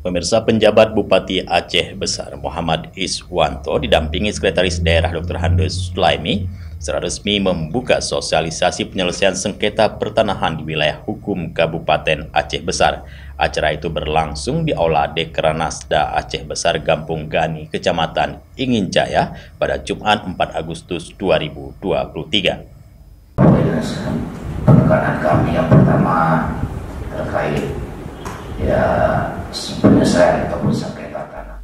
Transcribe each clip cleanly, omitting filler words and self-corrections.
Pemirsa, penjabat Bupati Aceh Besar Muhammad Iswanto didampingi Sekretaris Daerah Dr. Handes Sulaimi secara resmi membuka sosialisasi penyelesaian sengketa pertanahan di wilayah hukum Kabupaten Aceh Besar. Acara itu berlangsung di Aula Dekranasda Aceh Besar, Gampung Gani, Kecamatan Ingin Jaya pada Jumat 4 Agustus 2023. Penekanan kami yang pertama terkait penyelesaian ataupun sengketa tanah.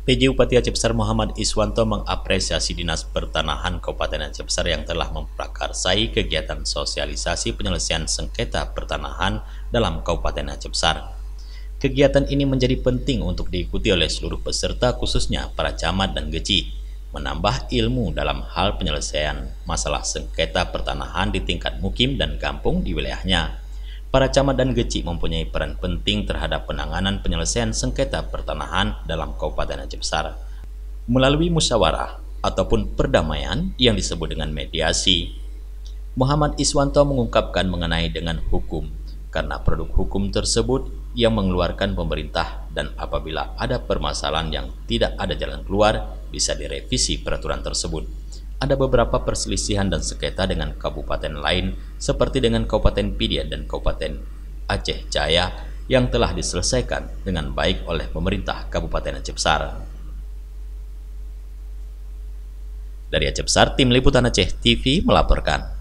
PJ Bupati Aceh Besar Muhammad Iswanto mengapresiasi Dinas Pertanahan Kabupaten Aceh Besar yang telah memprakarsai kegiatan sosialisasi penyelesaian sengketa pertanahan dalam Kabupaten Aceh Besar. Kegiatan ini menjadi penting untuk diikuti oleh seluruh peserta, khususnya para camat dan geci, menambah ilmu dalam hal penyelesaian masalah sengketa pertanahan di tingkat mukim dan kampung di wilayahnya. Para camat dan geci mempunyai peran penting terhadap penanganan penyelesaian sengketa pertanahan dalam Kabupaten Aceh Besar melalui musyawarah ataupun perdamaian yang disebut dengan mediasi. Muhammad Iswanto mengungkapkan mengenai dengan hukum, karena produk hukum tersebut yang mengeluarkan pemerintah, dan apabila ada permasalahan yang tidak ada jalan keluar, bisa direvisi peraturan tersebut. Ada beberapa perselisihan dan sengketa dengan kabupaten lain seperti dengan Kabupaten Pidia dan Kabupaten Aceh Jaya yang telah diselesaikan dengan baik oleh pemerintah Kabupaten Aceh Besar. Dari Aceh Besar, Tim Liputan Aceh TV melaporkan.